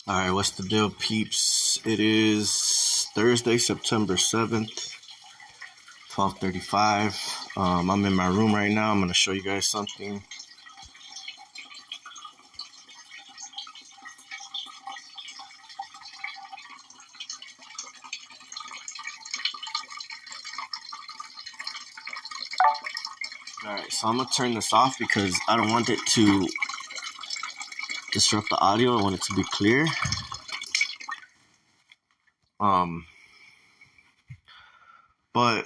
All right, what's the deal, peeps? It is Thursday, September 7th, 12:35. I'm in my room right now. I'm going to show you guys something. All right, so I'm going to turn this off because I don't want it to disrupt the audio. I want it to be clear. Um, but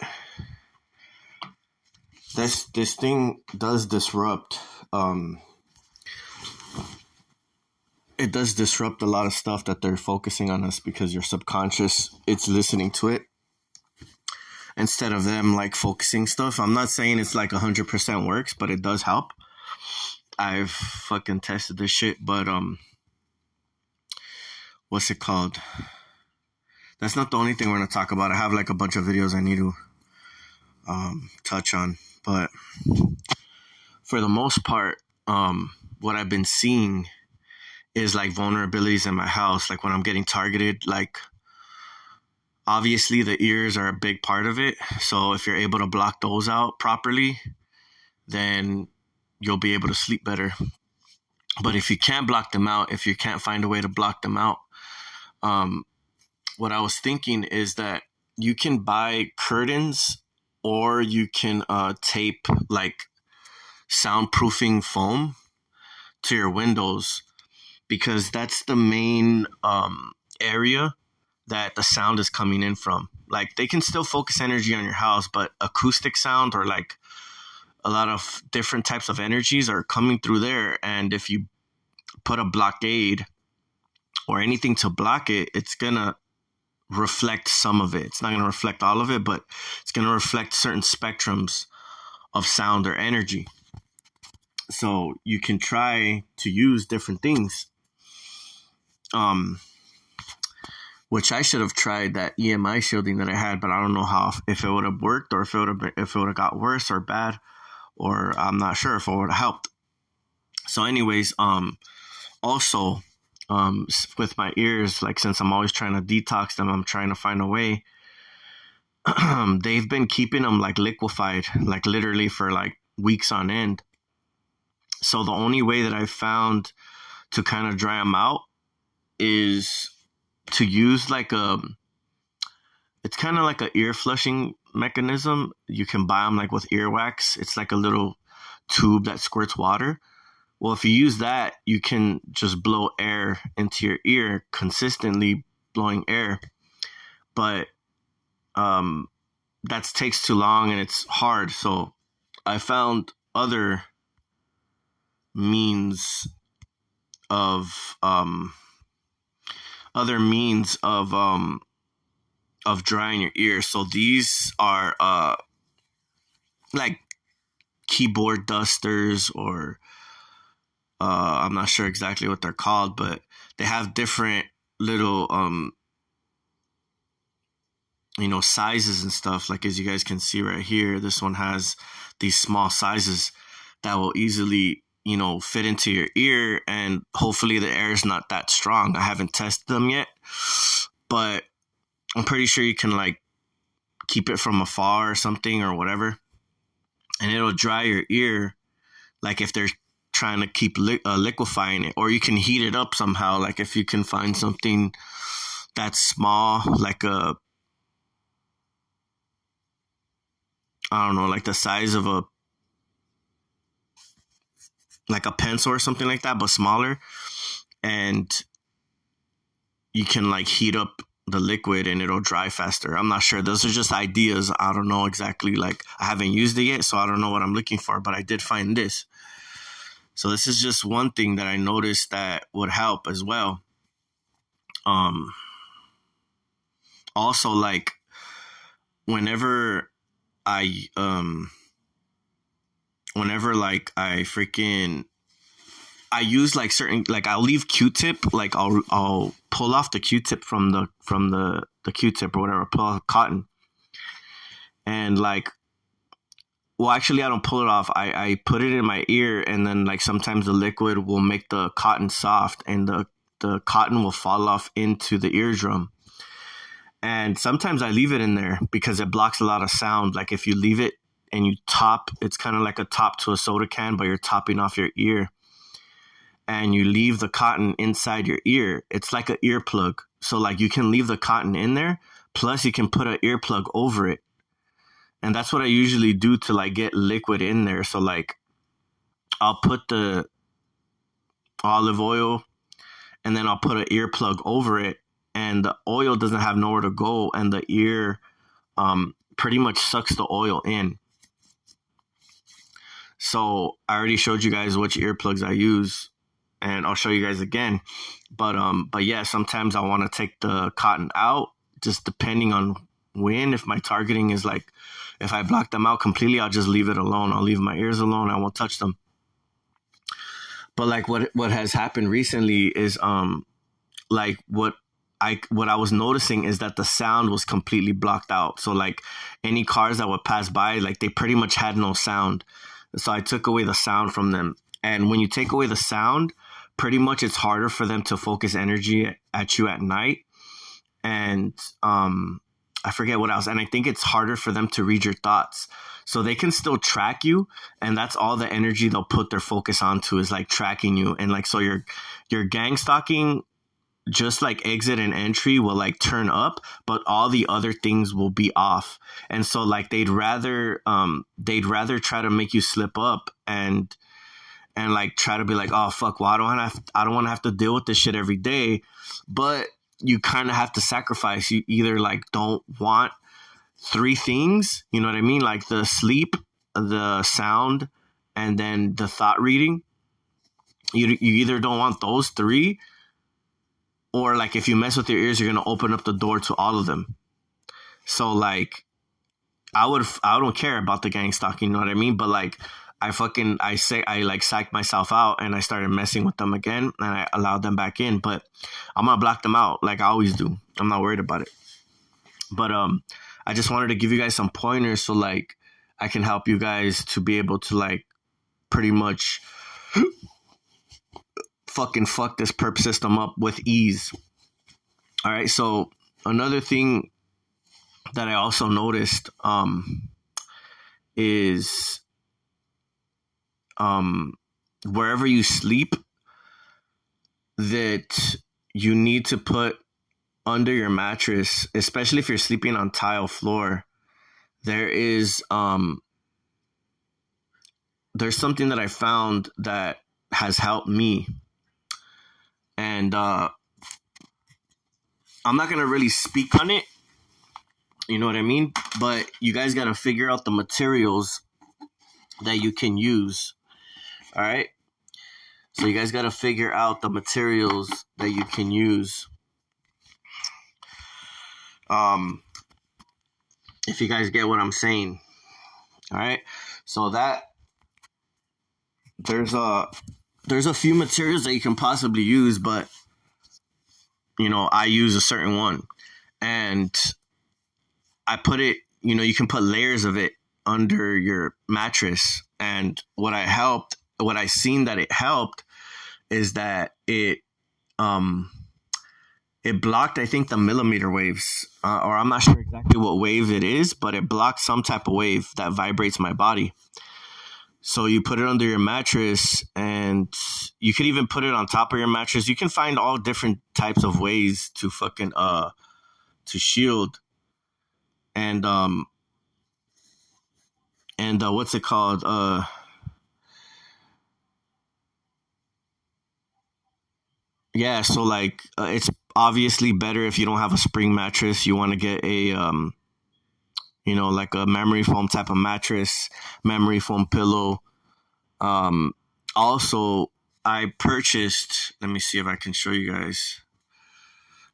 this thing does disrupt. It does disrupt a lot of stuff that they're focusing on us because your subconscious it's listening to it instead of them like focusing stuff. I'm not saying it's like 100% works, but it does help. I've fucking tested this shit, but what's it called? That's not the only thing we're gonna talk about. I have like a bunch of videos I need to touch on, but for the most part, what I've been seeing is like vulnerabilities in my house. Like when I'm getting targeted, like obviously the ears are a big part of it. So if you're able to block those out properly, then you'll be able to sleep better. But if you can't block them out, if you can't find a way to block them out, what I was thinking is that you can buy curtains or you can tape like soundproofing foam to your windows because that's the main area that the sound is coming in from. Like they can still focus energy on your house, but acoustic sound or like a lot of different types of energies are coming through there. And if you put a blockade or anything to block it, it's gonna reflect some of it. It's not gonna reflect all of it, but it's gonna reflect certain spectrums of sound or energy. So you can try to use different things. Which I should have tried that EMI shielding that I had, but I don't know how if it would have worked or if it would have got worse or bad, or I'm not sure if it would have helped. So, anyways, also, with my ears, like since I'm always trying to detox them, I'm trying to find a way. They've been keeping them like liquefied, like literally for like weeks on end. So the only way that I found to kind of dry them out is to use like it's kind of like a ear flushing mechanism. You can buy them like with earwax. It's like a little tube that squirts water. Well, if you use that, you can just blow air into your ear, consistently blowing air. But that takes too long and it's hard. So I found means of other means of drying your ear. So these are like keyboard dusters or I'm not sure exactly what they're called, but they have different little sizes and stuff. Like as you guys can see right here, this one has these small sizes that will easily fit into your ear, and hopefully the air is not that strong. I haven't tested them yet, but I'm pretty sure you can like keep it from afar or something or whatever, and it'll dry your ear. Like if they're trying to keep liquefying it, or you can heat it up somehow. Like if you can find something that's small, like I don't know, like the size of a pencil or something like that, but smaller, and you can like heat up the liquid and it'll dry faster. I'm not sure. Those are just ideas. I don't know exactly. Like I haven't used it yet, so I don't know what I'm looking for, but I did find this. So this is just one thing that I noticed that would help as well. Um Also like whenever I I freaking I use like certain like I'll leave Q-tip, like I'll pull off the Q-tip from the Q-tip or whatever, pull off cotton, and like, well, actually I don't pull it off. I put it in my ear, and then like sometimes the liquid will make the cotton soft, and the cotton will fall off into the eardrum. And sometimes I leave it in there because it blocks a lot of sound. Like if you leave it and you top, it's kind of like a top to a soda can, but you're topping off your ear. And you leave the cotton inside your ear. It's like an earplug. So like you can leave the cotton in there, plus you can put an earplug over it. And that's what I usually do to like get liquid in there. So like I'll put the olive oil and then I'll put an earplug over it, and the oil doesn't have nowhere to go, and the ear pretty much sucks the oil in. So I already showed you guys which earplugs I use, and I'll show you guys again. But yeah, sometimes I want to take the cotton out, just depending on when. If my targeting is like, if I block them out completely, I'll just leave it alone. I'll leave my ears alone. I won't touch them. But like what has happened recently is like what I was noticing is that the sound was completely blocked out. So like any cars that would pass by, like they pretty much had no sound. So I took away the sound from them. And when you take away the sound, pretty much it's harder for them to focus energy at you at night. And I forget what else. And I think it's harder for them to read your thoughts. So they can still track you, and that's all the energy they'll put their focus onto is like tracking you. And like, so your gang stalking, just like exit and entry, will like turn up, but all the other things will be off. And so like they'd rather try to make you slip up and like try to be like, oh fuck, well I don't want to have to deal with this shit every day. But you kind of have to sacrifice. You either like don't want 3 things, you know what I mean? Like the sleep, the sound, and then the thought reading. You either don't want those 3, or like if you mess with your ears, you're gonna open up the door to all of them. So like I don't care about the gang stalking, you know what I mean? But like I psyched myself out and I started messing with them again, and I allowed them back in. But I'm gonna block them out like I always do. I'm not worried about it. But I just wanted to give you guys some pointers so like I can help you guys to be able to like pretty much fucking fuck this perp system up with ease. All right, so another thing that I also noticed is wherever you sleep, that you need to put under your mattress, especially if you're sleeping on tile floor, there is there's something that I found that has helped me. And I'm not gonna really speak on it, you know what I mean? But you guys gotta figure out the materials that you can use. All right, so you guys gotta figure out the materials that you can use. If you guys get what I'm saying. All right, so that there's a few materials that you can possibly use, but you know, I use a certain one, and I put it, you know, you can put layers of it under your mattress. And what I seen that it helped is that it blocked, I think, the millimeter waves, or I'm not sure exactly what wave it is, but it blocked some type of wave that vibrates my body. So you put it under your mattress, and you could even put it on top of your mattress. You can find all different types of ways to fucking to shield. And what's it called? Yeah, so like it's obviously better if you don't have a spring mattress. You want to get a you know, like a memory foam type of mattress, memory foam pillow. Also, I purchased, let me see if I can show you guys.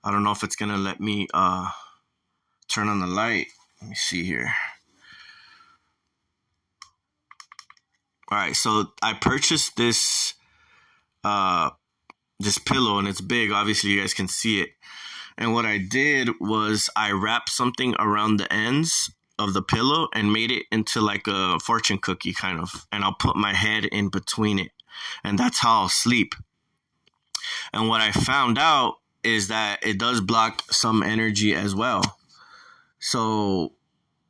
I don't know if it's going to let me turn on the light. Let me see here. All right, so I purchased this pillow, and it's big. Obviously, you guys can see it. And what I did was I wrapped something around the ends of the pillow and made it into like a fortune cookie kind of, and I'll put my head in between it, and that's how I'll sleep. And what I found out is that it does block some energy as well. So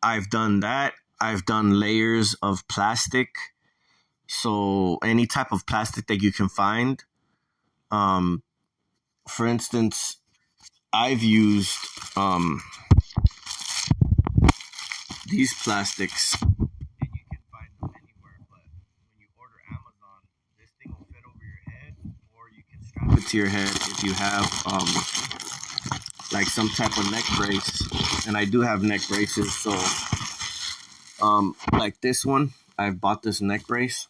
I've done that. I've done layers of plastic. So any type of plastic that you can find. Um, for instance, I've used these plastics. And you can find them anywhere, but when you order Amazon, this thing will fit over your head, or you can strap it to your head if you have like some type of neck brace. And I do have neck braces, so like this one, I've bought this neck brace.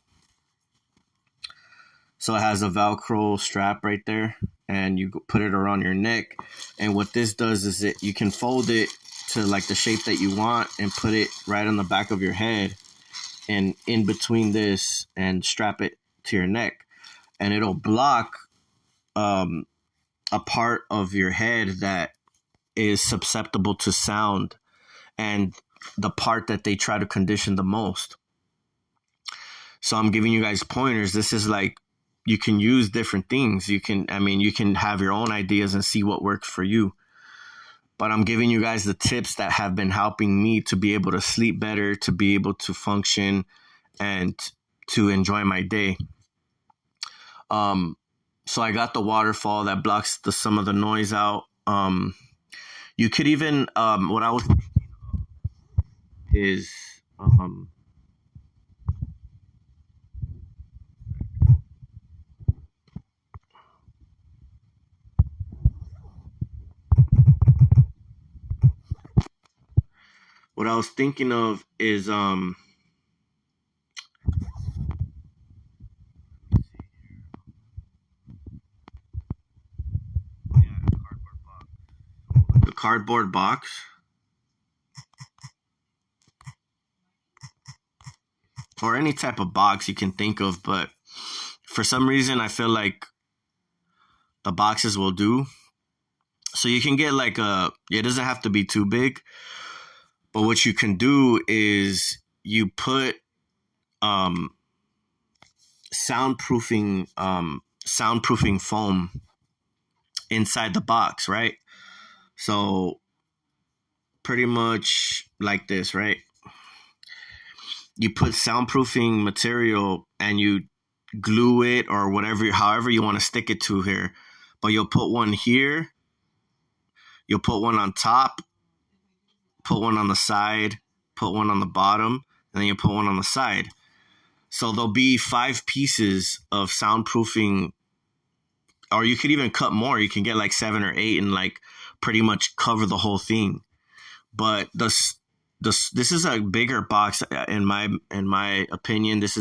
So it has a Velcro strap right there, and you put it around your neck. And what this does is you can fold it to like the shape that you want and put it right on the back of your head and in between this and strap it to your neck. And it'll block a part of your head that is susceptible to sound and the part that they try to condition the most. So I'm giving you guys pointers. This is like, you can use different things. You can have your own ideas and see what works for you. But I'm giving you guys the tips that have been helping me to be able to sleep better, to be able to function, and to enjoy my day. So I got the waterfall that blocks some of the noise out. You could even, what I was thinking of is, what I was thinking of is, the cardboard box. Or any type of box you can think of, but for some reason I feel like the boxes will do. So you can get like it doesn't have to be too big, but what you can do is you put soundproofing foam inside the box, right? So pretty much like this, right? You put soundproofing material and you glue it or whatever, however you want to stick it to here. But you'll put one here, you'll put one on top, put one on the side, put one on the bottom, and then you put one on the side. So there'll be 5 pieces of soundproofing, or you could even cut more. You can get like 7 or 8 and like pretty much cover the whole thing. But this is a bigger box in my opinion. This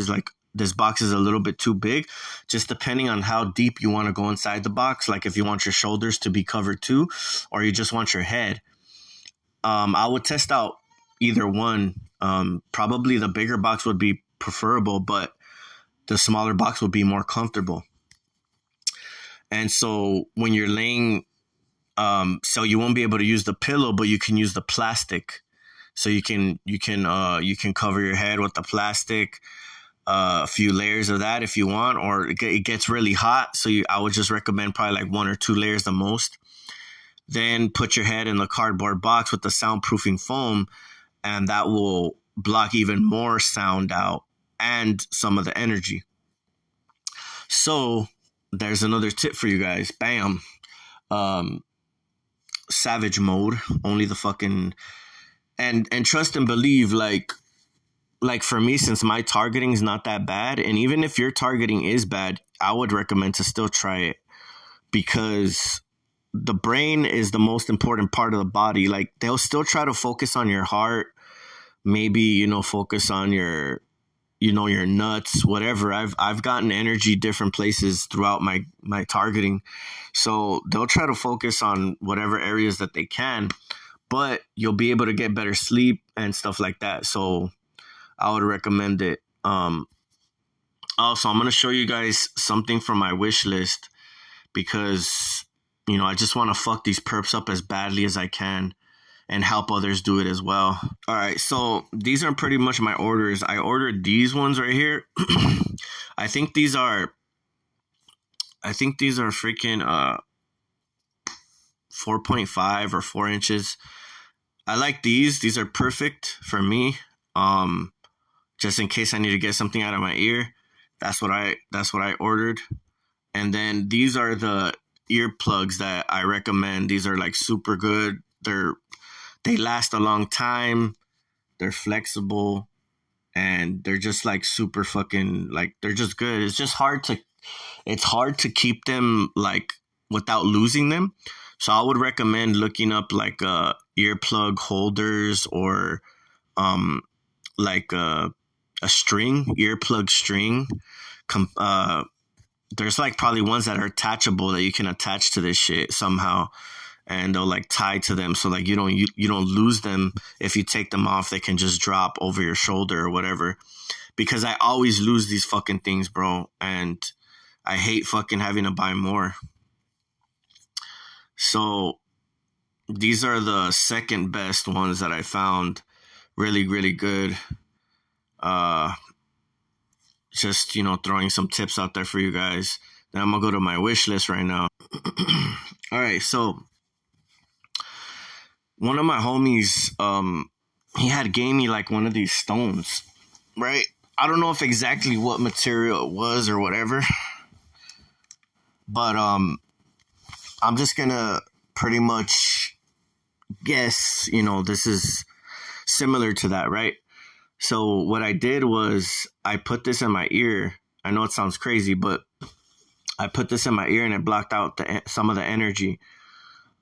box is a little bit too big, just depending on how deep you want to go inside the box. Like if you want your shoulders to be covered too, or you just want your head. I would test out either one. Probably the bigger box would be preferable, but the smaller box would be more comfortable. And so when you're laying, so you won't be able to use the pillow, but you can use the plastic. So you can cover your head with the plastic, a few layers of that if you want, or it gets really hot. So I would just recommend probably like 1 or 2 layers the most. Then put your head in the cardboard box with the soundproofing foam, and that will block even more sound out and some of the energy. So there's another tip for you guys. Bam. Savage mode. Only the fucking... And trust and believe, like for me, since my targeting is not that bad, and even if your targeting is bad, I would recommend to still try it, because the brain is the most important part of the body. Like they'll still try to focus on your heart, maybe, focus on your nuts, whatever. I've gotten energy different places throughout my targeting. So they'll try to focus on whatever areas that they can, but you'll be able to get better sleep and stuff like that. So I would recommend it. Also, I'm going to show you guys something from my wish list, because I just want to fuck these perps up as badly as I can and help others do it as well. All right, so these are pretty much my orders. I ordered these ones right here. I think these are I think these are freaking 4.5 or 4 inches. I like these. These are perfect for me. Um, just in case I need to get something out of my ear. That's what I ordered. And then these are the earplugs that I recommend. These are like super good. They last a long time. They're flexible and they're just like super fucking like they're just good. It's hard to keep them like without losing them. So I would recommend looking up like earplug holders or um like a string, earplug string. Com- uh there's like probably ones that are attachable that you can attach to this shit somehow, and they'll like tie to them so like you don't lose them. If you take them off, they can just drop over your shoulder or whatever, because I always lose these fucking things, bro, and I hate fucking having to buy more. So these are the second best ones that I found. Really, really good. uh just throwing some tips out there for you guys. Then I'm gonna go to my wish list right now. All right, so one of my homies, he had gave me like one of these stones, right? I don't know if exactly what material it was or whatever, but I'm just gonna pretty much guess, this is similar to that, right? So what I did was I put this in my ear. I know it sounds crazy, but I put this in my ear and it blocked out some of the energy.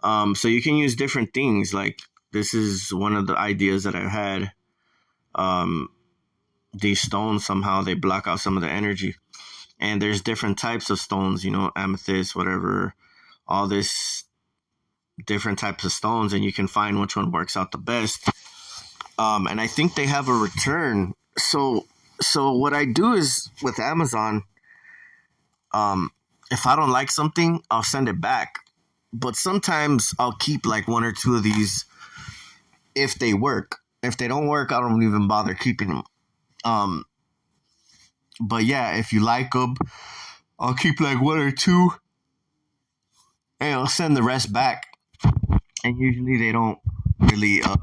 So you can use different things. Like this is one of the ideas that I've had. Um, these stones somehow they block out some of the energy, and there's different types of stones. Amethyst, whatever, all this different types of stones, and you can find which one works out the best. And I think they have a return. So what I do is with Amazon, if I don't like something, I'll send it back. But sometimes I'll keep like one or two of these if they work. If they don't work, I don't even bother keeping them. Um, but yeah, if you like them, I'll keep like one or two, and I'll send the rest back. And usually they don't really worry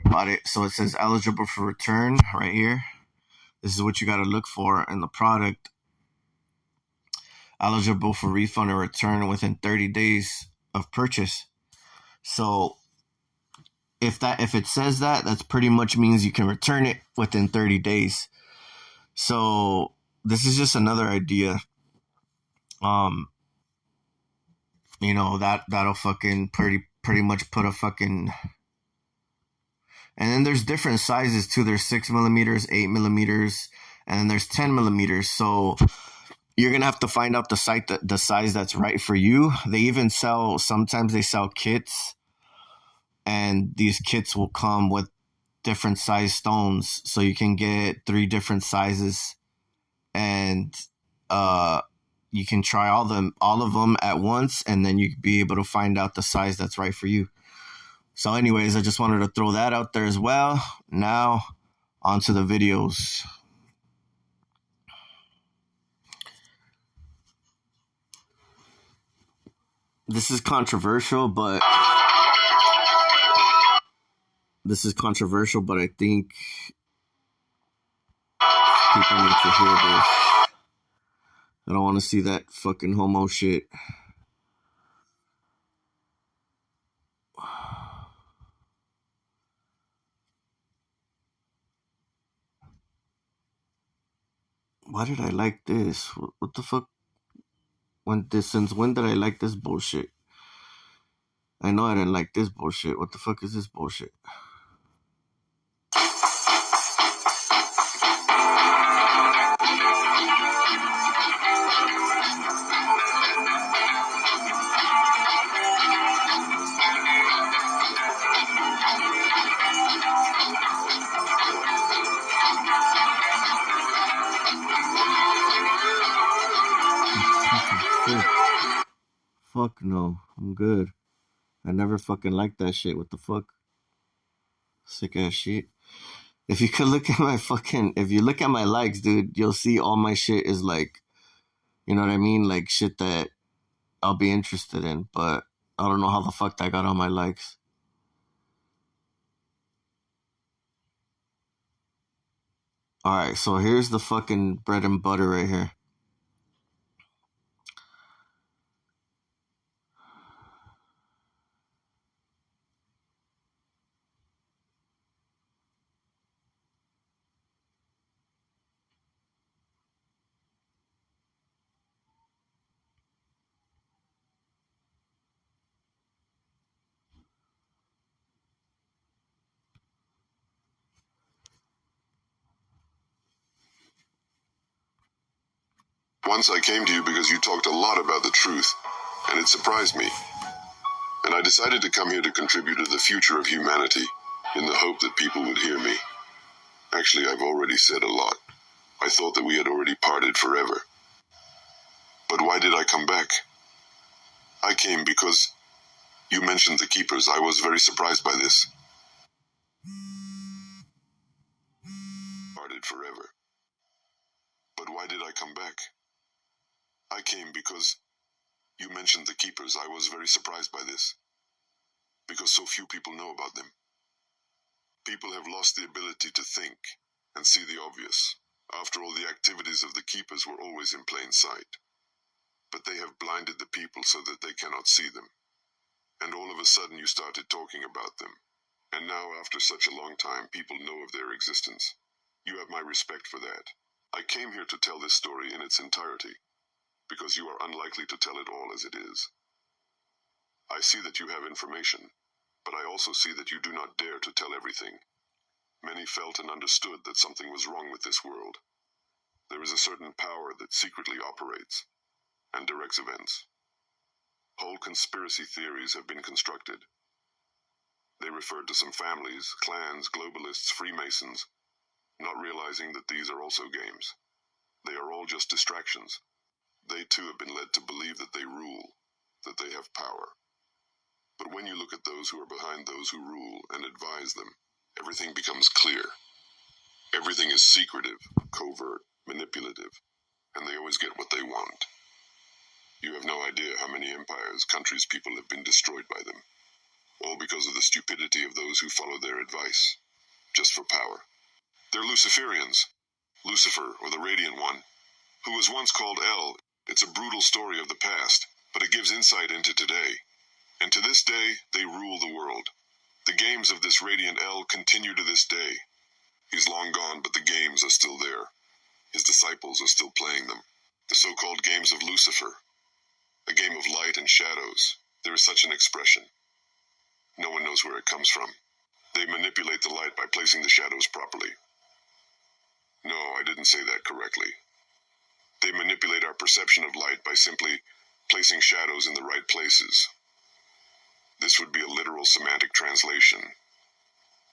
about it. So it says eligible for return right here. This is what you got to look for in the product. Eligible for refund or return within 30 days of purchase. So if it says that, that's pretty much means you can return it within 30 days. So this is just another idea. Um, that'll fucking pretty much put a fucking. And then there's different sizes too. There's 6 millimeters, 8 millimeters, and then there's 10 millimeters. So you're gonna have to find out the size that's right for you. They even sometimes they sell kits, and these kits will come with different size stones, so you can get 3 different sizes, and you can try all of them at once, and then you can be able to find out the size that's right for you. So anyways, I just wanted to throw that out there as well. Now onto the videos. This is controversial, but I think people need to hear this. I don't want to see that fucking homo shit. Why did I like this? What the fuck? Since when did I like this bullshit? I know I didn't like this bullshit. What the fuck is this bullshit? Sick. Fuck no. I'm good. I never fucking liked that shit. What the fuck? Sick ass shit. If you look at my likes, dude, you'll see all my shit is like, You know what I mean? Like shit that I'll be interested in, but I don't know how the fuck that got on my likes. Alright, so here's the fucking bread and butter right here. Once I came to you because you talked a lot about the truth, and it surprised me. And I decided to come here to contribute to the future of humanity, in the hope that people would hear me. Actually, I've already said a lot. I thought that we had already parted forever. But why did I come back? I came because you mentioned the Keepers. I was very surprised by this. Parted forever. But why did I come back? I came because you mentioned the Keepers. I was very surprised by this. Because so few people know about them. People have lost the ability to think and see the obvious. After all, the activities of the Keepers were always in plain sight. But they have blinded the people so that they cannot see them. And all of a sudden you started talking about them. And now, after such a long time, people know of their existence. You have my respect for that. I came here to tell this story in its entirety, because you are unlikely to tell it all as it is. I see that you have information, but I also see that you do not dare to tell everything. Many felt and understood that something was wrong with this world. There is a certain power that secretly operates and directs events. Whole conspiracy theories have been constructed. They referred to some families, clans, globalists, Freemasons, not realizing that these are also games. They are all just distractions. They too have been led to believe that they rule, that they have power. But when you look at those who are behind those who rule and advise them, everything becomes clear. Everything is secretive, covert, manipulative, and they always get what they want. You have no idea how many empires, countries, people have been destroyed by them, all because of the stupidity of those who follow their advice, just for power. They're Luciferians, Lucifer, or the Radiant One, who was once called El. It's a brutal story of the past, but it gives insight into today. And to this day, they rule the world. The games of this Radiant El continue to this day. He's long gone, but the games are still there. His disciples are still playing them. The so-called games of Lucifer. A game of light and shadows. There is such an expression. No one knows where it comes from. They manipulate the light by placing the shadows properly. No, I didn't say that correctly. They manipulate our perception of light by simply placing shadows in the right places. This would be a literal semantic translation.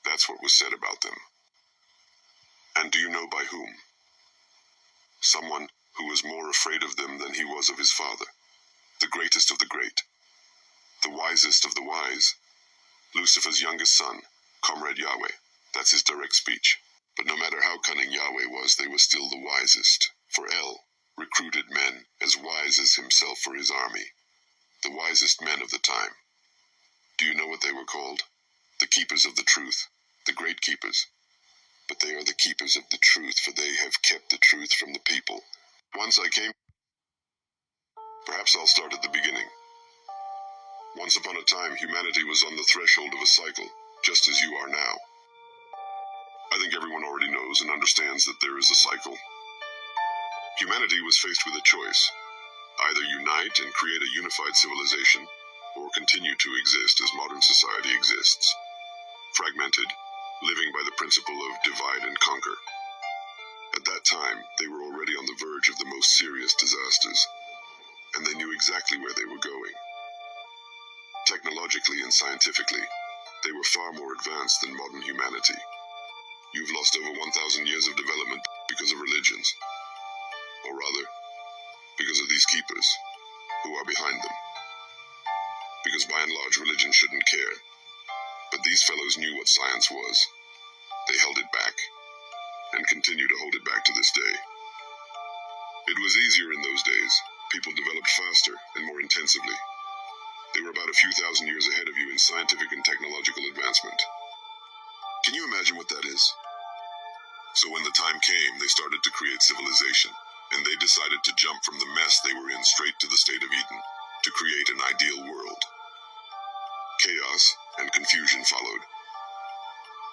That's what was said about them. And do you know by whom? Someone who was more afraid of them than he was of his father. The greatest of the great. The wisest of the wise. Lucifer's youngest son, Comrade Yahweh. That's his direct speech. But no matter how cunning Yahweh was, they were still the wisest. For El recruited men as wise as himself for his army. The wisest men of the time. Do you know what they were called? The keepers of the truth. The great keepers. But they are the keepers of the truth, for they have kept the truth from the people. Once I came... Perhaps I'll start at the beginning. Once upon a time, humanity was on the threshold of a cycle, just as you are now. I think everyone already knows and understands that there is a cycle. Humanity was faced with a choice. Either unite and create a unified civilization, or continue to exist as modern society exists. Fragmented, living by the principle of divide and conquer. At that time, they were already on the verge of the most serious disasters, and they knew exactly where they were going. Technologically and scientifically, they were far more advanced than modern humanity. You've lost over 1,000 years of development because of religions, or rather, because of these keepers, who are behind them. Because by and large, religion shouldn't care, but these fellows knew what science was. They held it back, and continue to hold it back to this day. It was easier in those days. People developed faster and more intensively. They were about a few thousand years ahead of you in scientific and technological advancement. Can you imagine what that is? So when the time came, they started to create civilization, and they decided to jump from the mess they were in straight to the state of Eden, to create an ideal world. Chaos and confusion followed.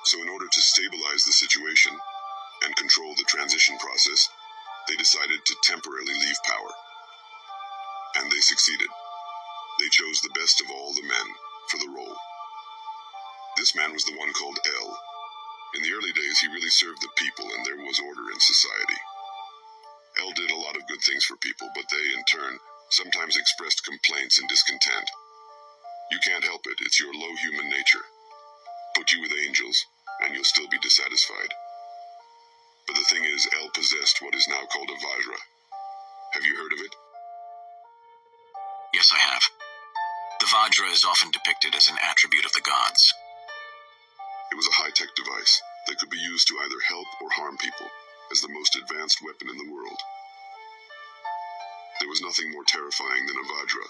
So in order to stabilize the situation and control the transition process, they decided to temporarily leave power. And they succeeded. They chose the best of all the men for the role. This man was the one called El. In the early days, he really served the people, and there was order in society. El did a lot of good things for people, but they, in turn, sometimes expressed complaints and discontent. You can't help it. It's your low human nature. Put you with angels, and you'll still be dissatisfied. But the thing is, El possessed what is now called a Vajra. Have you heard of it? Yes, I have. The Vajra is often depicted as an attribute of the gods. It was a high-tech device that could be used to either help or harm people, as the most advanced weapon in the world. There was nothing more terrifying than a Vajra.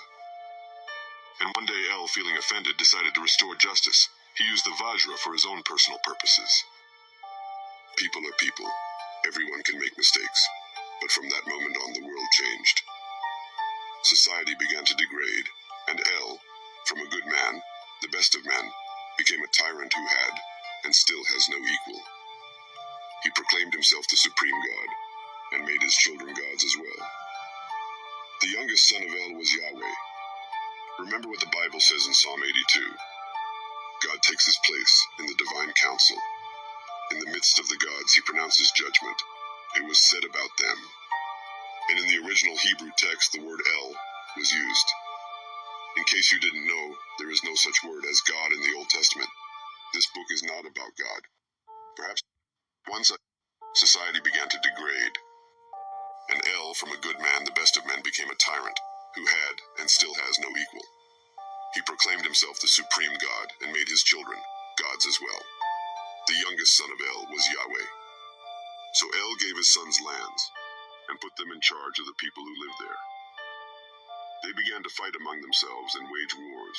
And one day El, feeling offended, decided to restore justice. He used the Vajra for his own personal purposes. People are people. Everyone can make mistakes. But from that moment on, the world changed. Society began to degrade, and El, from a good man, the best of men, became a tyrant who had, and still has, no equal. He proclaimed himself the supreme god, and made his children gods as well. The youngest son of El was Yahweh. Remember what the Bible says in Psalm 82. God takes his place in the divine council. In the midst of the gods, he pronounces judgment. It was said about them. And in the original Hebrew text, the word El was used. In case you didn't know, there is no such word as God in the Old Testament. This book is not about God. Perhaps once society began to degrade, and El, from a good man, the best of men, became a tyrant who had and still has no equal. He proclaimed himself the supreme God and made his children gods as well. The youngest son of El was Yahweh. So El gave his sons lands and put them in charge of the people who lived there. They began to fight among themselves and wage wars.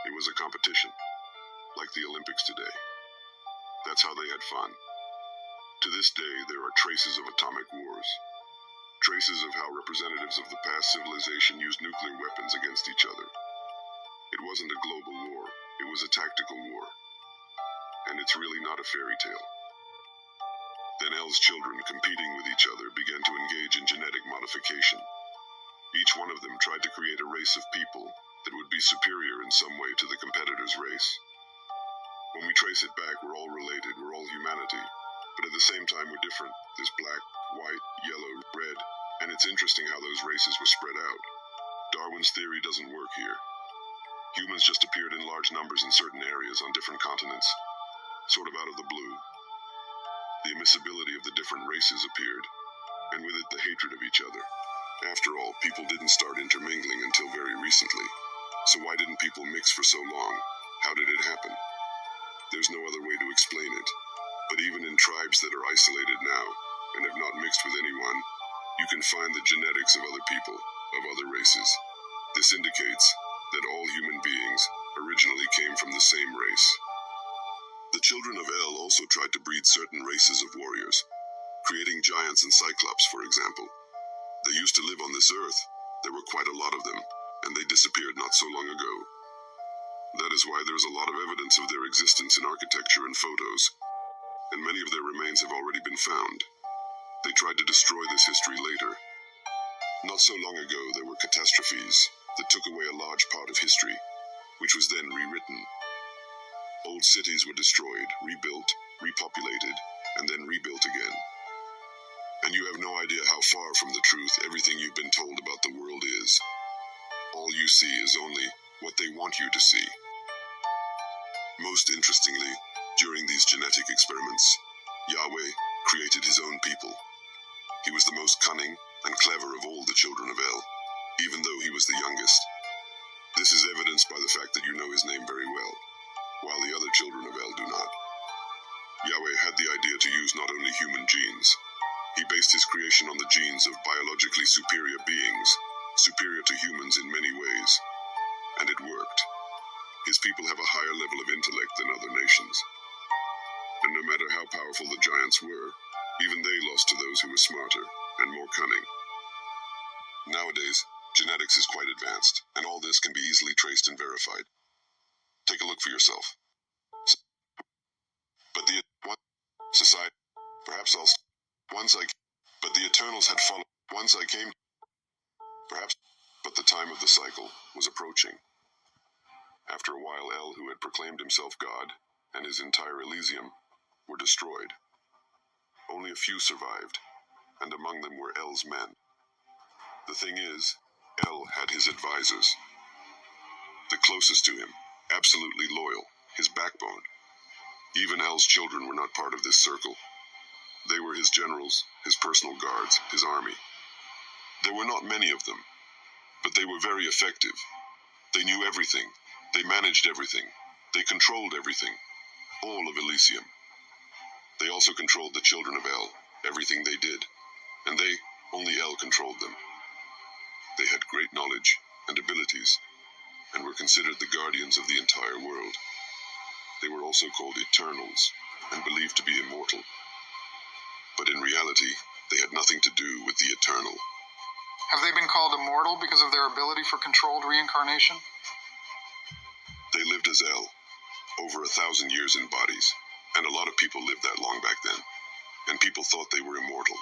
It was a competition, like the Olympics today. That's how they had fun. To this day, there are traces of atomic wars. Traces of how representatives of the past civilization used nuclear weapons against each other. It wasn't a global war, it was a tactical war. And it's really not a fairy tale. Then El's children, competing with each other, began to engage in genetic modification. Each one of them tried to create a race of people that would be superior in some way to the competitor's race. When we trace it back, we're all related, we're all humanity, but at the same time we're different. There's black, white, yellow, red, and it's interesting how those races were spread out. Darwin's theory doesn't work here. Humans just appeared in large numbers in certain areas on different continents, sort of out of the blue. The immiscibility of the different races appeared, and with it the hatred of each other. After all, people didn't start intermingling until very recently. So why didn't people mix for so long? How did it happen? There's no other way to explain it. But even in tribes that are isolated now, and have not mixed with anyone, you can find the genetics of other people, of other races. This indicates that all human beings originally came from the same race. The children of El also tried to breed certain races of warriors, creating giants and cyclops, for example. They used to live on this earth. There were quite a lot of them, and they disappeared not so long ago. That is why there's a lot of evidence of their existence in architecture and photos, and many of their remains have already been found. They tried to destroy this history later. Not so long ago, there were catastrophes that took away a large part of history, which was then rewritten. Old cities were destroyed, rebuilt, repopulated, and then rebuilt again. And you have no idea how far from the truth everything you've been told about the world is. All you see is only what they want you to see. Most interestingly, during these genetic experiments, Yahweh created his own people. He was the most cunning and clever of all the children of El, even though he was the youngest. This is evidenced by the fact that you know his name very well, while the other children of El do not. Yahweh had the idea to use not only human genes, He based his creation on the genes of biologically superior beings, superior to humans in many ways. And it worked. His people have a higher level of intellect than other nations. And no matter how powerful the giants were, even they lost to those who were smarter and more cunning. Nowadays, genetics is quite advanced, and all this can be easily traced and verified. Take a look for yourself. But the society, perhaps I'll but the Eternals had followed. Once I came, perhaps, but the time of the cycle was approaching. After a while, El, who had proclaimed himself God, and his entire Elysium, were destroyed. Only a few survived, and among them were El's men. The thing is, El had his advisors. The closest to him, absolutely loyal, his backbone. Even El's children were not part of this circle. They were his generals, his personal guards, his army. There were not many of them, but they were very effective. They knew everything. They managed everything. They controlled everything. All of Elysium. They also controlled the children of El, everything they did. And they, only El controlled them. They had great knowledge and abilities, and were considered the guardians of the entire world. They were also called Eternals, and believed to be immortal. But in reality, they had nothing to do with the eternal. Have they been called immortal because of their ability for controlled reincarnation? They lived as El, over 1,000 years in bodies, and a lot of people lived that long back then, and people thought they were immortal.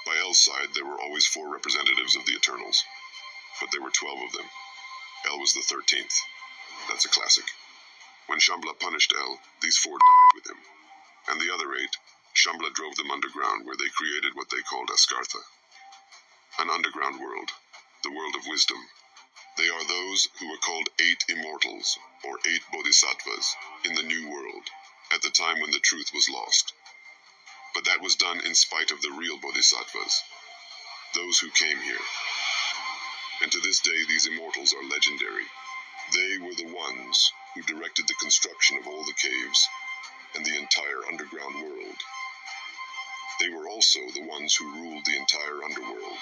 By El's side, there were always 4 representatives of the Eternals, but there were 12 of them. El was the 13th. That's a classic. When Shambhala punished El, these 4 died with him, and the other 8, Shambhala drove them underground, where they created what they called Asgartha, an underground world, the world of wisdom. They are those who were called 8 immortals, or 8 bodhisattvas, in the New World, at the time when the truth was lost. But that was done in spite of the real bodhisattvas, those who came here. And to this day, these immortals are legendary. They were the ones who directed the construction of all the caves and the entire underground world. They were also the ones who ruled the entire underworld.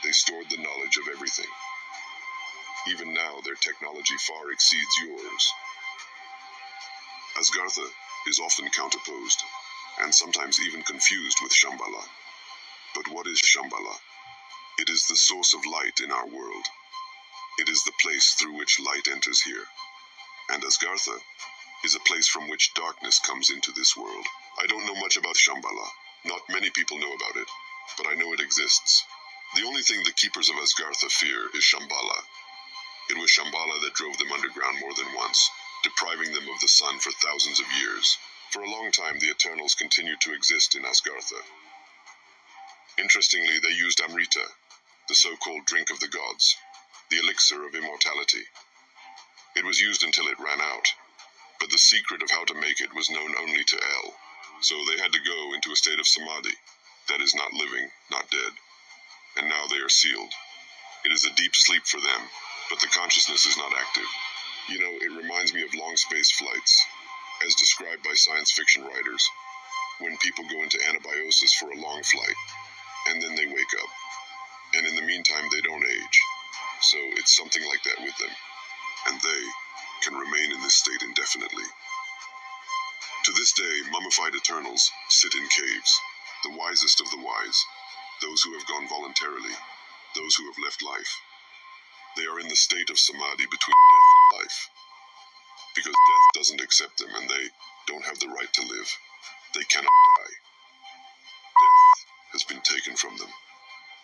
They stored the knowledge of everything. Even now, their technology far exceeds yours. Asgartha is often counterposed, and sometimes even confused with Shambhala. But what is Shambhala? It is the source of light in our world. It is the place through which light enters here. And Asgartha is a place from which darkness comes into this world. I don't know much about Shambhala. Not many people know about it, but I know it exists. The only thing the keepers of Asgartha fear is Shambhala. It was Shambhala that drove them underground more than once, depriving them of the sun for thousands of years. For a long time, the Eternals continued to exist in Asgartha. Interestingly, they used Amrita, the so-called drink of the gods, the elixir of immortality. It was used until it ran out, but the secret of how to make it was known only to El, so they had to go into a state of samadhi, that is, not living, not dead, and now they are sealed. It is a deep sleep for them, but the consciousness is not active. You know, it reminds me of long space flights, as described by science fiction writers, when people go into anabiosis for a long flight, and then they wake up, and in the meantime they don't age. So it's something like that with them, and they can remain in this state indefinitely. To this day, mummified Eternals sit in caves, the wisest of the wise, those who have gone voluntarily, those who have left life. They are in the state of samadhi between death and life, because death doesn't accept them and they don't have the right to live. They cannot die. Death has been taken from them.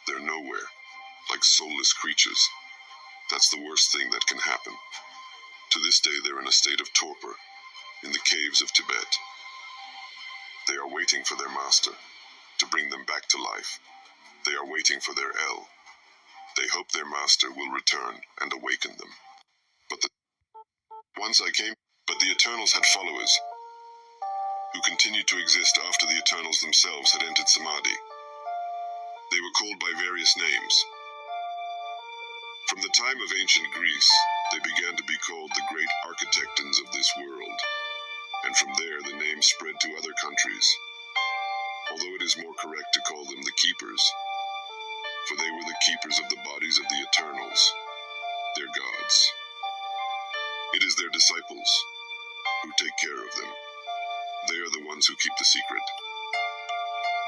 They're nowhere, like soulless creatures. That's the worst thing that can happen. To this day, they're in a state of torpor, in the caves of Tibet. They are waiting for their master, to bring them back to life. They are waiting for their El. They hope their master will return and awaken them. But the Eternals had followers, who continued to exist after the Eternals themselves had entered Samadhi. They were called by various names. From the time of ancient Greece, they began to be called the great architectons of this world, and from there the name spread to other countries. although it is more correct to call them the keepers, for they were the keepers of the bodies of the Eternals, their gods. It is their disciples who take care of them. They are the ones who keep the secret.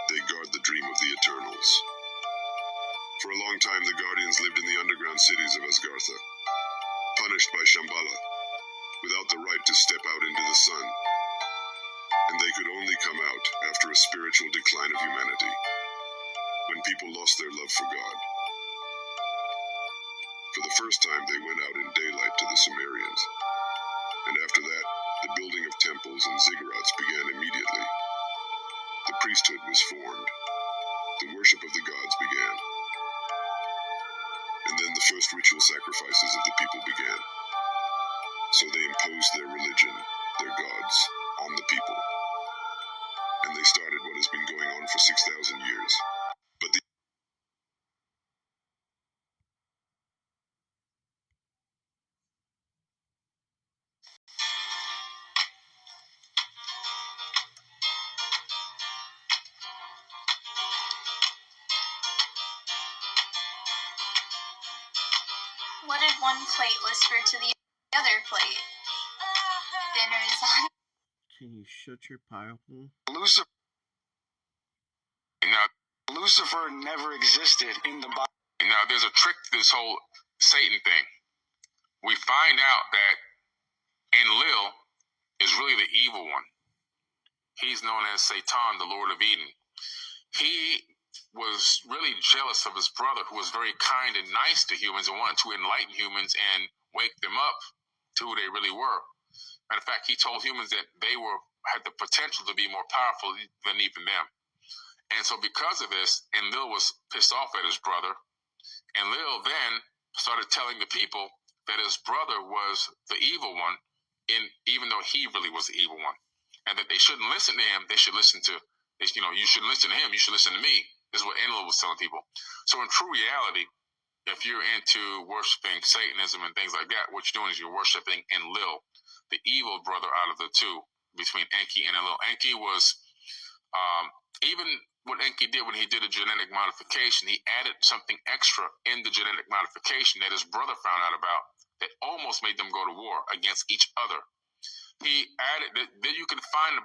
They guard the dream of the Eternals. For a long time, the Guardians lived in the underground cities of Asgartha, punished by Shambhala, without the right to step out into the sun. And they could only come out after a spiritual decline of humanity, when people lost their love for God. For the first time, they went out in daylight to the Sumerians, and after that, the building of temples and ziggurats began immediately. The priesthood was formed. The worship of the gods began. And then the first ritual sacrifices of the people began. So they imposed their religion, their gods, on the people. And they started what has been going on for 6,000 years. But the What did one plate whisper to the other plate? Dinner is on. Can you shut your pie hole? Lucifer. Now, Lucifer never existed in the Bible. Now, there's a trick to this whole Satan thing. We find out that Enlil is really the evil one. He's known as Satan, the Lord of Eden. He was really jealous of his brother, who was very kind and nice to humans and wanted to enlighten humans and wake them up to who they really were. Matter of fact, he told humans that they had the potential to be more powerful than even them. And so because of this, Enlil was pissed off at his brother. Enlil then started telling the people that his brother was the evil one, even though he really was the evil one. And that they shouldn't listen to him, they should listen to, you shouldn't listen to him, you should listen to me. This is what Enlil was telling people. So in true reality, if you're into worshiping Satanism and things like that, what you're doing is you're worshiping Enlil, the evil brother out of the two, between Enki and Enlil. Enki was, even what Enki did when he did a genetic modification, he added something extra in the genetic modification that his brother found out about that almost made them go to war against each other. He added that you can find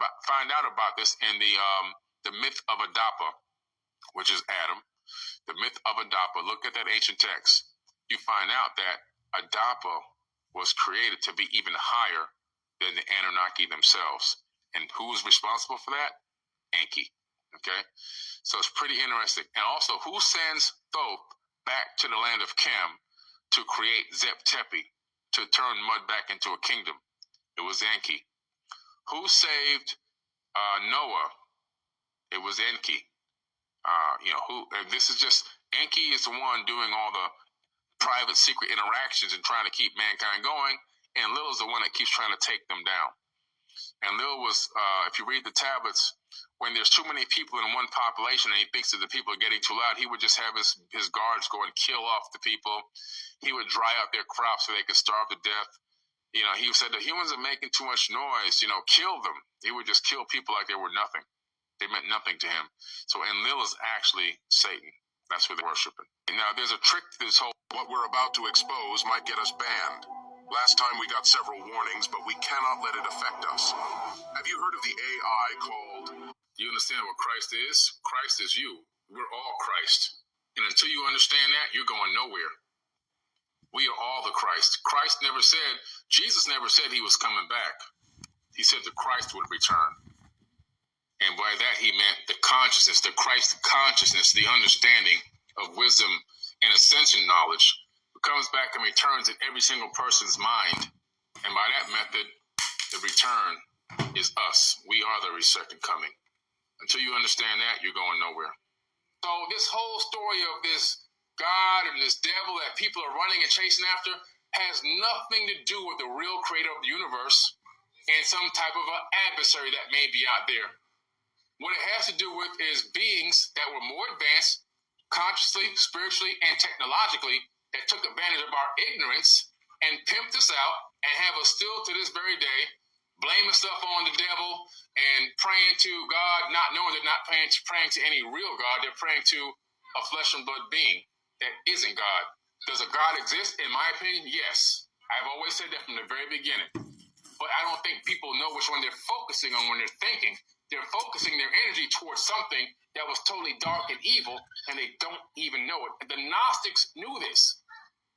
out about this in the myth of Adapa, which is Adam. The myth of Adapa. Look at that ancient text. You find out that Adapa was created to be even higher than the Anunnaki themselves. And who was responsible for that? Enki. Okay? So it's pretty interesting. And also, who sends Thoth back to the land of Chem to create Zep Tepi, to turn mud back into a kingdom? It was Enki. Who saved Noah? It was Enki. This is just, Enki is the one doing all the private secret interactions and trying to keep mankind going, and Lil is the one that keeps trying to take them down. And Lil was, if you read the tablets, when there's too many people in one population and he thinks that the people are getting too loud, he would just have his guards go and kill off the people. He would dry out their crops so they could starve to death. He said the humans are making too much noise, kill them. He would just kill people like they were nothing. They meant nothing to him. So Enlil is actually Satan. That's who they're worshiping. Now, there's a trick to this whole... What we're about to expose might get us banned. Last time we got several warnings, but we cannot let it affect us. Have you heard of the AI called... Do you understand what Christ is? Christ is you. We're all Christ. And until you understand that, you're going nowhere. We are all the Christ. Jesus never said he was coming back. He said the Christ would return. And by that he meant the consciousness, the Christ consciousness, the understanding of wisdom and ascension knowledge comes back and returns in every single person's mind. And by that method, the return is us. We are the second coming. Until you understand that, you're going nowhere. So this whole story of this God and this devil that people are running and chasing after has nothing to do with the real creator of the universe and some type of an adversary that may be out there. What it has to do with is beings that were more advanced, consciously, spiritually, and technologically, that took advantage of our ignorance and pimped us out and have us still to this very day blaming stuff on the devil and praying to God, not knowing they're not praying to any real God. They're praying to a flesh and blood being that isn't God. Does a God exist? In my opinion, yes. I've always said that from the very beginning. But I don't think people know which one they're focusing on when they're thinking. They're focusing their energy towards something that was totally dark and evil, and they don't even know it. The Gnostics knew this.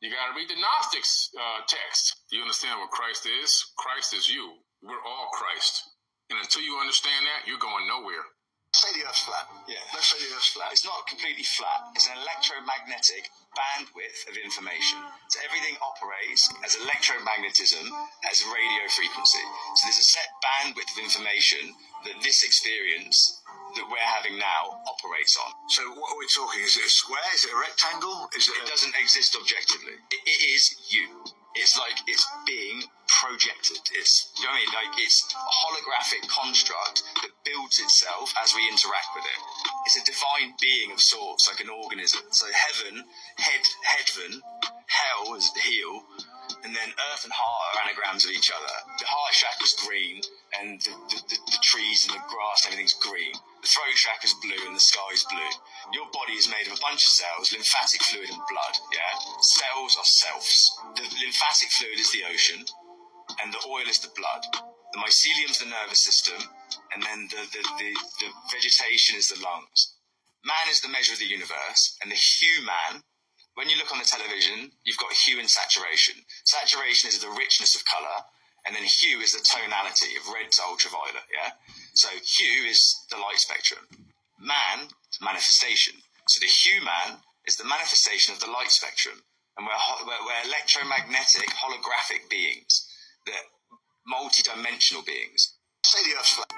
You got to read the Gnostics text. You understand what Christ is? Christ is you. We're all Christ. And until you understand that, you're going nowhere. Say the Earth's flat. Yeah. Let's say the Earth's flat. It's not completely flat. It's an electromagnetic bandwidth of information. So everything operates as electromagnetism, as radio frequency. So there's a set bandwidth of information that this experience that we're having now operates on. So what are we talking? Is it a square? Is it a rectangle? It doesn't exist objectively. It is you. It's like it's being projected. It's, you know what I mean? Like it's a holographic construct that builds itself as we interact with it. It's a divine being of sorts, like an organism. So heaven, headven, hell is the heel, and then earth and heart are anagrams of each other. The heart chakra's green, and the trees and the grass and everything's green. The throat chakra's blue and the sky's blue. Your body is made of a bunch of cells, lymphatic fluid and blood, yeah? Cells are selves. The lymphatic fluid is the ocean, and the oil is the blood. The mycelium's the nervous system, and then the vegetation is the lungs. Man is the measure of the universe, and the hue man, when you look on the television, you've got hue and saturation. Saturation is the richness of colour, and then hue is the tonality of red to ultraviolet, yeah? So hue is the light spectrum. Man is manifestation. So the hue man is the manifestation of the light spectrum. And we're electromagnetic, holographic beings. They're multi-dimensional beings. Say the Earth's flat.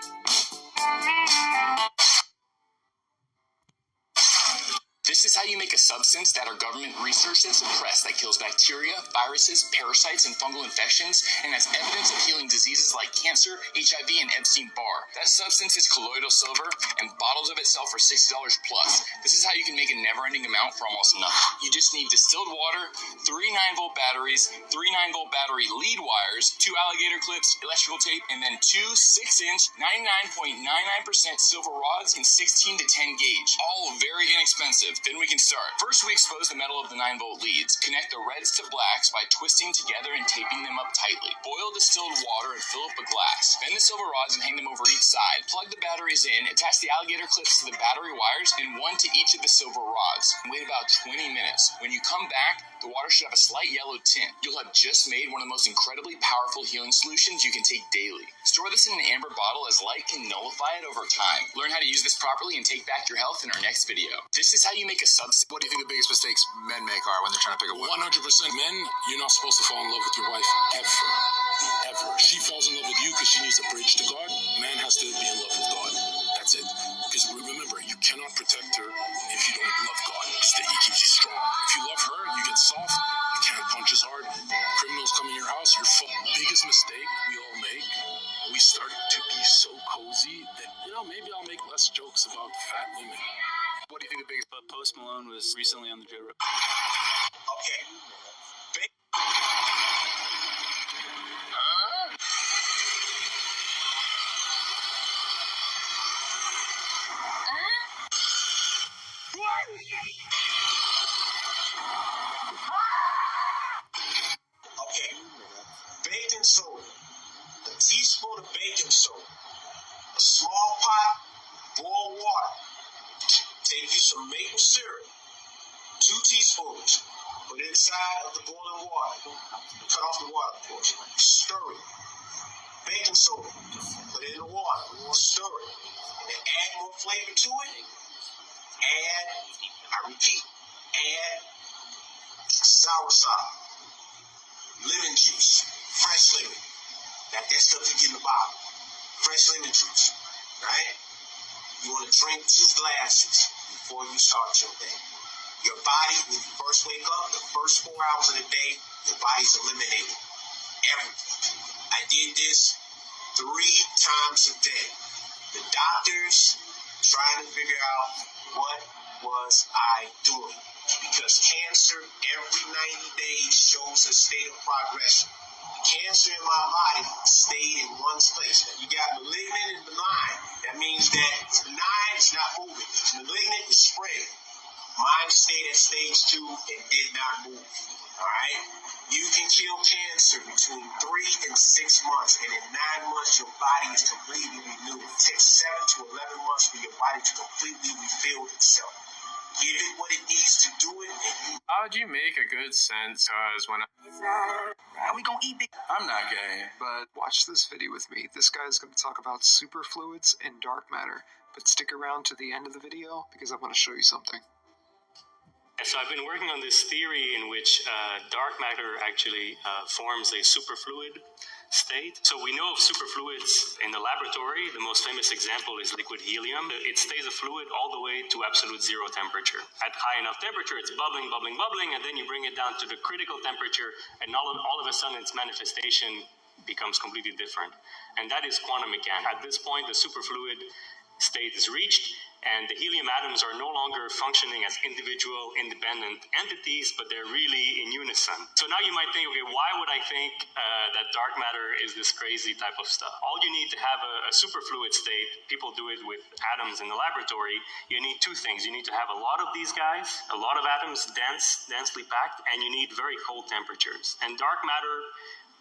This is how you make a substance that our government researched and suppressed that kills bacteria, viruses, parasites, and fungal infections, and has evidence of healing diseases like cancer, HIV, and Epstein-Barr. That substance is colloidal silver, and bottles of it sell for $60 plus. This is how you can make a never-ending amount for almost nothing. You just need distilled water, 3 9-volt batteries, 3 9-volt battery lead wires, 2 alligator clips, electrical tape, and then 2 6-inch, 99.99% silver rods in 16 to 10 gauge. All very inexpensive. Then we can start. First, we expose the metal of the 9-volt leads, connect the reds to blacks by twisting together and taping them up tightly. Boil distilled water and fill up a glass. Bend the silver rods and hang them over each side. Plug the batteries in, attach the alligator clips to the battery wires, and 1 to each of the silver rods. Wait about 20 minutes. When you come back, the water should have a slight yellow tint. You'll have just made one of the most incredibly powerful healing solutions you can take daily. Store this in an amber bottle as light can nullify it over time. Learn how to use this properly and take back your health in our next video. This is how you make a substance. What do you think the biggest mistakes men make are when they're trying to pick a woman? 100% men, you're not supposed to fall in love with your wife ever. Ever. She falls in love with you because she needs a bridge to God. Man has to be in love with God. That's it. Because remember, you cannot protect her if you don't love God. He keeps you strong. If you love her, you get soft. You can't punch as hard. Criminals come in your house, you're full. Biggest mistake we all make, we start to be so cozy that, maybe I'll make less jokes about fat women. What do you think the biggest... Post Malone was recently on the Joe Rogan. Okay. Okay. Baking soda. A teaspoon of baking soda. A small pot, boil water. Take you some maple syrup. 2 teaspoons. Put it inside of the boiling water. Cut off the water, of course. Stir it. Baking soda. Put it in the water. Stir it. And then add more flavor to it. Add, I repeat, add soursop, lemon juice, fresh lemon. That stuff you get in the bottle. Fresh lemon juice. Right? You want to drink 2 glasses before you start your day. Your body, when you first wake up, the first 4 hours of the day, your body's eliminating everything. I did this 3 times a day. The doctors trying to figure out what was I doing. Because cancer every 90 days shows a state of progression. cancer in my body stayed in one place. You got malignant and benign. That means that it's benign, it's not moving. It's malignant, it's spread. Mine stayed at stage 2 and did not move. All right? You can kill cancer between 3 and 6 months, and in 9 months, your body is completely renewed. It takes 7 to 11 months for your body to completely rebuild itself. Give it what it needs to do it. How would you make a good sense? When we gonna eat big? I'm not gay, but watch this video with me. This guy is going to talk about superfluids and dark matter. But stick around to the end of the video because I want to show you something. So I've been working on this theory in which dark matter actually forms a superfluid state. So we know of superfluids in the laboratory. The most famous example is liquid helium. It stays a fluid all the way to absolute zero temperature. At high enough temperature, it's bubbling, bubbling, bubbling, and then you bring it down to the critical temperature, and all of a sudden its manifestation becomes completely different. And that is quantum mechanics. At this point, the superfluid state is reached, and the helium atoms are no longer functioning as individual, independent entities, but they're really in unison. So now you might think, okay, why would I think that dark matter is this crazy type of stuff? All you need to have a superfluid state, people do it with atoms in the laboratory, you need 2 things. You need to have a lot of these guys, a lot of atoms densely packed, and you need very cold temperatures. And dark matter,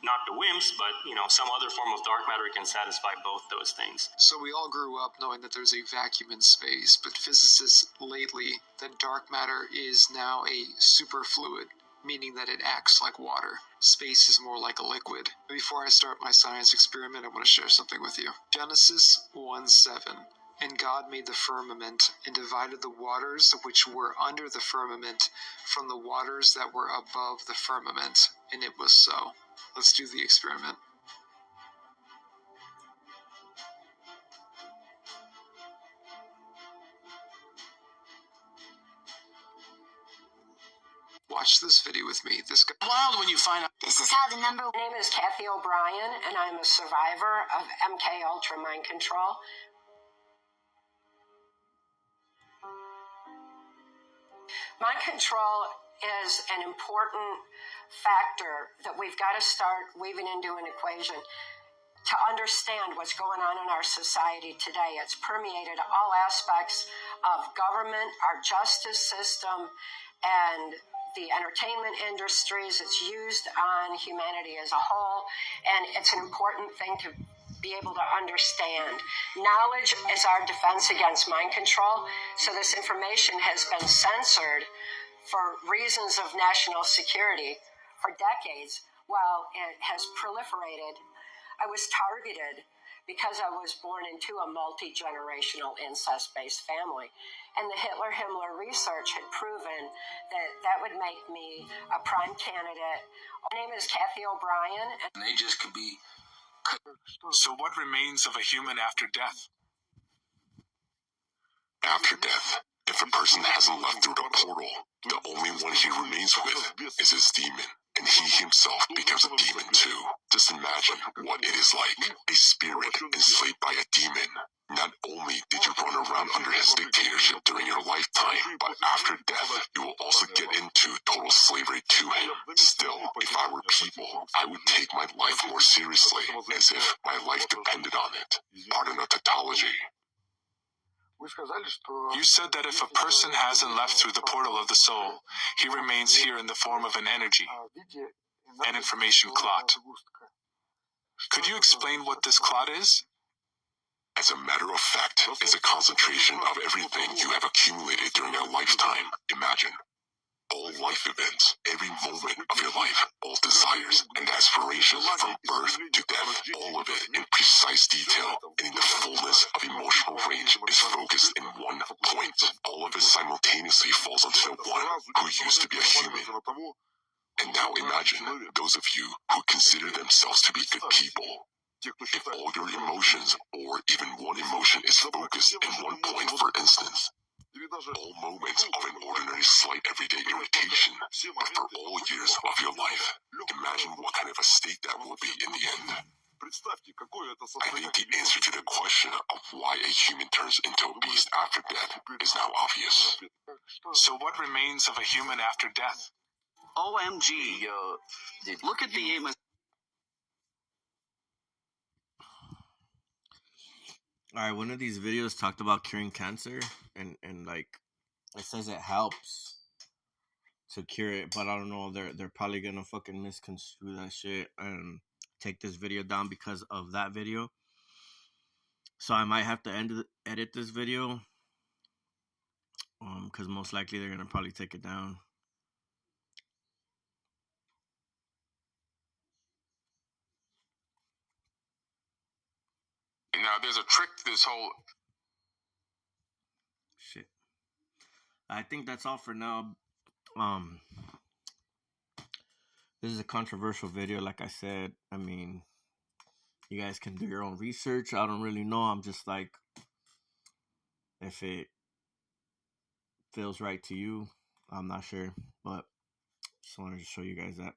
not the WIMPs, but some other form of dark matter can satisfy both those things. So we all grew up knowing that there's a vacuum in space, but physicists lately that dark matter is now a superfluid, meaning that it acts like water. Space is more like a liquid. Before I start my science experiment, I want to share something with you. Genesis 1:7. And God made the firmament and divided the waters which were under the firmament from the waters that were above the firmament. And it was so. Let's do the experiment. Watch this video with me. This guy Wild when you find out. This is how the number. My name is Kathy O'Brien, and I'm a survivor of MK Ultra mind control. Mind control is an important factor that we've got to start weaving into an equation to understand what's going on in our society today. It's permeated all aspects of government, our justice system, and the entertainment industries. It's used on humanity as a whole, and it's an important thing to be able to understand. Knowledge is our defense against mind control, so this information has been censored for reasons of national security for decades while it has proliferated. I was targeted because I was born into a multi-generational incest-based family. And the Hitler-Himmler research had proven that that would make me a prime candidate. My name is Kathy O'Brien. And they just could be... So what remains of a human after death? After death, if a person hasn't left through the portal, the only one he remains with is his demon, and he himself becomes a demon too. Just imagine what it is like, a spirit enslaved by a demon. Not only did you run around under his dictatorship during your lifetime, but after death, you will also get into total slavery to him. Still, if I were people, I would take my life more seriously, as if my life depended on it. Pardon the tautology. You said that if a person hasn't left through the portal of the soul, he remains here in the form of an energy, an information clot. Could you explain what this clot is? As a matter of fact, it's a concentration of everything you have accumulated during your lifetime. Imagine. All life events, every moment of your life, all desires and aspirations from birth to death, all of it in precise detail and in the fullness of emotional range is focused in one point. All of it simultaneously falls onto the one who used to be a human. And now imagine those of you who consider themselves to be good people. If all your emotions, or even one emotion, is focused in one point, for instance, all moments of an ordinary slight everyday irritation, but for all years of your life, imagine what kind of a state that will be in the end. I think the answer to the question of why a human turns into a beast after death is now obvious. So what remains of a human after death? OMG, look at the aim. All right, one of these videos talked about curing cancer, and like it says it helps to cure it, but I don't know. They're probably gonna fucking misconstrue that shit and take this video down because of that video. So I might have to edit this video, because most likely they're gonna probably take it down. Now, there's a trick to this whole... Shit. I think that's all for now. This is a controversial video, like I said. I mean, you guys can do your own research. I don't really know. I'm just like, if it feels right to you, I'm not sure. But just wanted to show you guys that.